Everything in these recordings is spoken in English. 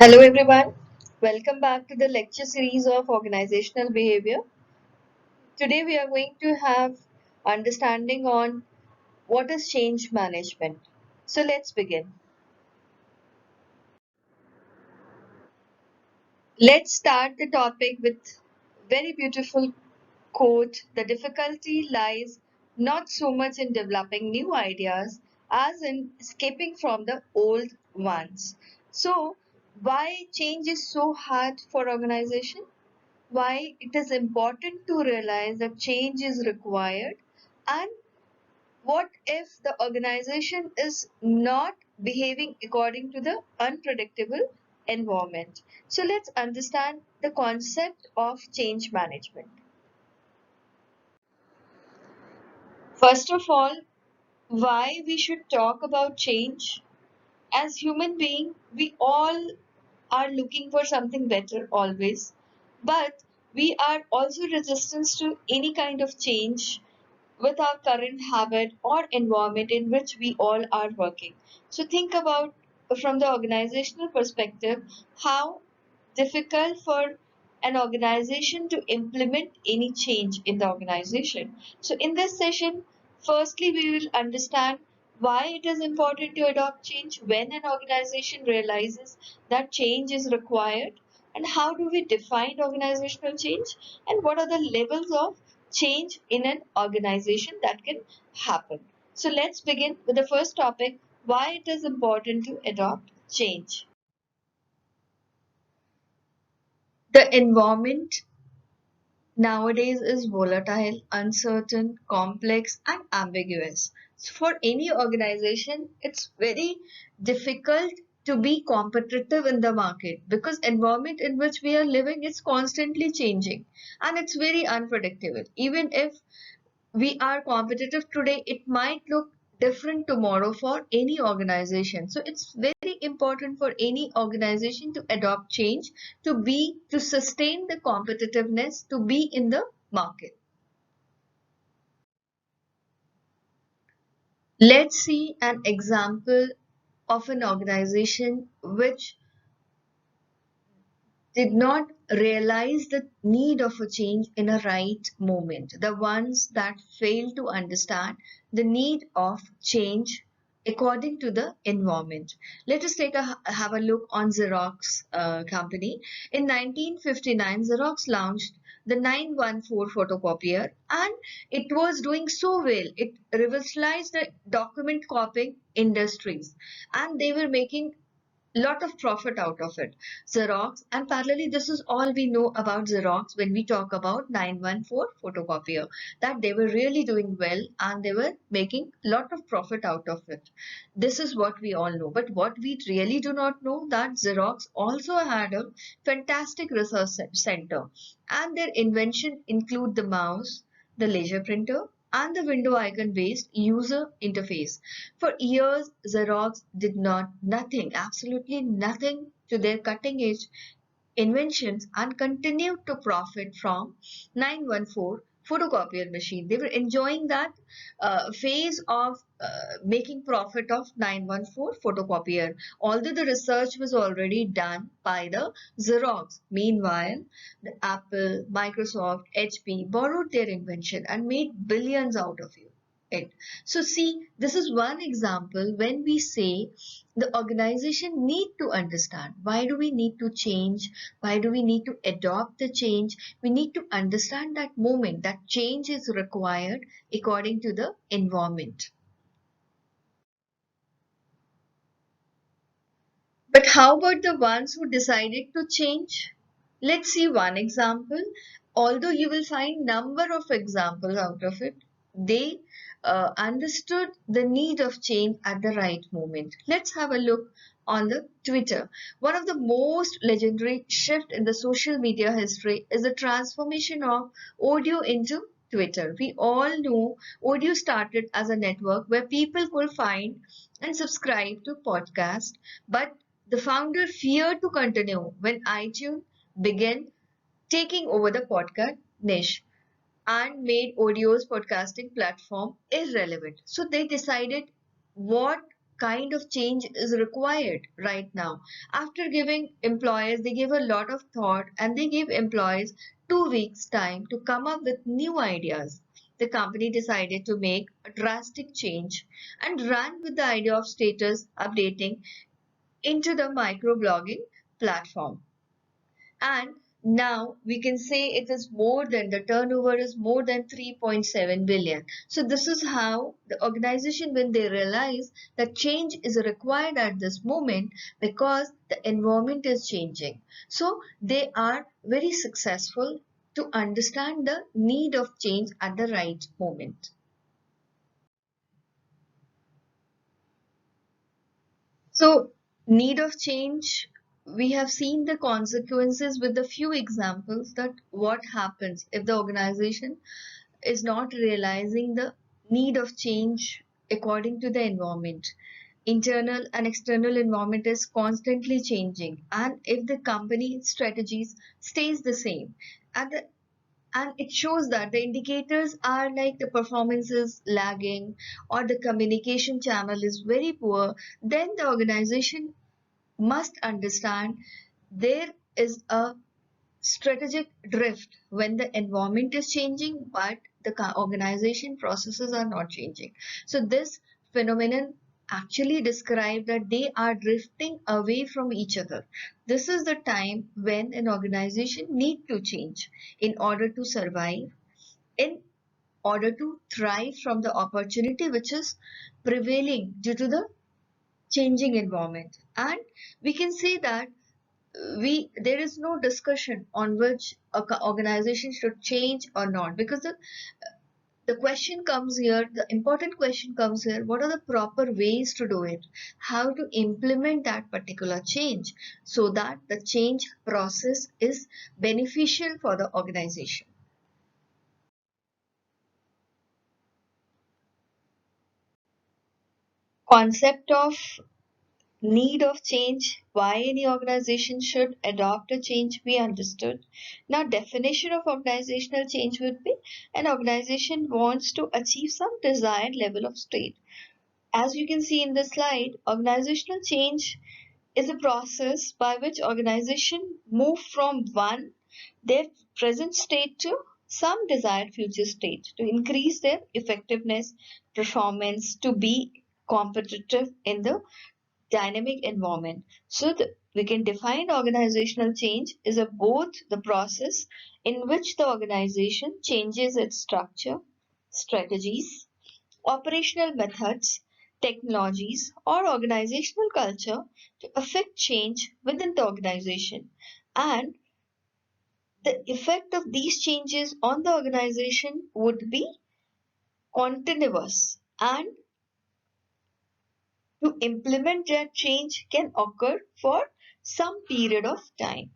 Hello everyone, welcome back to the lecture series of organizational behavior. Today we are going to have understanding on what is change management. So let's begin. Let's start the topic with very beautiful quote. The difficulty lies not so much in developing new ideas as in escaping from the old ones. So why change is so hard for organization? Why it is important to realize that change is required, and what if the organization is not behaving according to the unpredictable environment. So let's understand the concept of change management. First of all, why we should talk about change. As human being, we all are looking for something better always, but we are also resistant to any kind of change with our current habit or environment in which we all are working. So think about from the organizational perspective how difficult for an organization to implement any change in the organization. So in this session, firstly we will understand why it is important to adopt change when an organization realizes that change is required, and how do we define organizational change, and what are the levels of change in an organization that can happen. So let's begin with the first topic, why it is important to adopt change. The environment nowadays is volatile, uncertain, complex, and ambiguous. So for any organization, it's very difficult to be competitive in the market because environment in which we are living is constantly changing and it's very unpredictable. Even if we are competitive today, it might look different tomorrow for any organization. So it's very important for any organization to adopt change, to sustain the competitiveness, to be in the market. Let's see an example of an organization which did not realize the need of a change in a right moment. The ones that fail to understand the need of change according to the environment. Let us have a look on Xerox company. In 1959, Xerox launched the 914 photocopier, and it was doing so well. It revolutionized the document copying industries, and they were making lot of profit out of it. Xerox, and parallelly, this is all we know about Xerox when we talk about 914 photocopier, that they were really doing well and they were making lot of profit out of it. This is what we all know. But what we really do not know, that Xerox also had a fantastic research center, and their invention include the mouse, the laser printer, and the window icon based user interface. For years, Xerox did nothing, absolutely nothing to their cutting edge inventions and continued to profit from 914 photocopier machine. They were enjoying that phase of making profit of 914 photocopier, although the research was already done by the Xerox. Meanwhile, the Apple, Microsoft, HP borrowed their invention and made billions out of it. So see, this is one example when we say the organization need to understand why do we need to change, why do we need to adopt the change. We need to understand that moment that change is required according to the environment. But how about the ones who decided to change? Let's see one example. Although you will find number of examples out of it, they understood the need of change at the right moment. Let's have a look on the Twitter. One of the most legendary shift in the social media history is the transformation of audio into Twitter. We all know audio started as a network where people could find and subscribe to podcasts, but the founder feared to continue when iTunes began taking over the podcast niche and made audio's podcasting platform irrelevant. So they decided what kind of change is required right now. After giving employers, they gave a lot of thought and they gave employees 2 weeks time to come up with new ideas. The company decided to make a drastic change and ran with the idea of status updating into the microblogging platform. And now we can say it is more than the turnover is more than 3.7 billion. So this is how the organization, when they realize that change is required at this moment because the environment is changing, so they are very successful to understand the need of change at the right moment. So, need of change, we have seen the consequences with a few examples that what happens if the organization is not realizing the need of change according to the environment. Internal and external environment is constantly changing, and if the company strategies stays the same, and it shows that the indicators are like the performance is lagging or the communication channel is very poor, then the organization must understand there is a strategic drift when the environment is changing but the organization processes are not changing. So this phenomenon actually describe that they are drifting away from each other. This is the time when an organization need to change in order to survive, in order to thrive from the opportunity which is prevailing due to the changing environment. And we can say that there is no discussion on which organization should change or not, because the question comes here, the important question comes here, what are the proper ways to do it, how to implement that particular change so that the change process is beneficial for the organization. Concept of need of change, why any organization should adopt a change, we understood. Now, definition of organizational change would be an organization wants to achieve some desired level of state. As you can see in the slide, organizational change is a process by which organization move from one their present state to some desired future state to increase their effectiveness, performance, to be competitive in the dynamic environment. So we can define organizational change is a both the process in which the organization changes its structure, strategies, operational methods, technologies, or organizational culture to affect change within the organization. And the effect of these changes on the organization would be continuous, and to implement that change can occur for some period of time.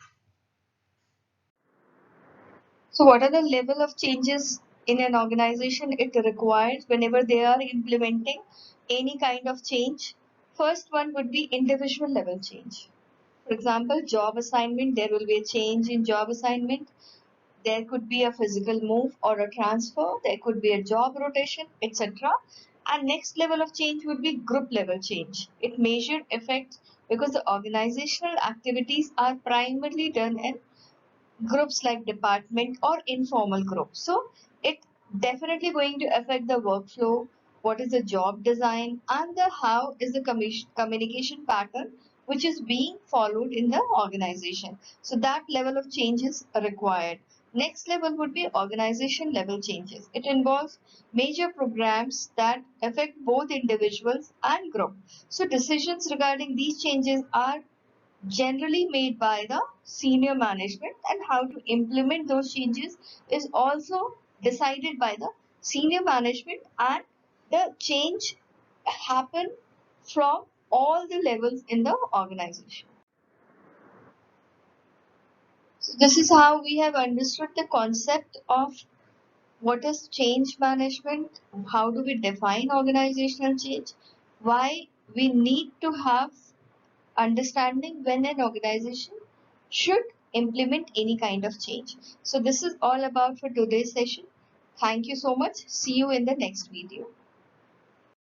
So, what are the level of changes in an organization it requires whenever they are implementing any kind of change? First one would be individual level change. For example, job assignment, there will be a change in job assignment. There could be a physical move or a transfer. There could be a job rotation, etc. And next level of change would be group level change. It measured effects because the organizational activities are primarily done in groups like department or informal groups. So it definitely going to affect the workflow, what is the job design, and the how is the communication pattern which is being followed in the organization. So that level of change is required. Next level would be organization level changes. It involves major programs that affect both individuals and group. So decisions regarding these changes are generally made by the senior management, and how to implement those changes is also decided by the senior management, and the change happen from all the levels in the organization. So this is how we have understood the concept of what is change management, how do we define organizational change, why we need to have understanding when an organization should implement any kind of change. So this is all about for today's session. Thank you so much. See you in the next video.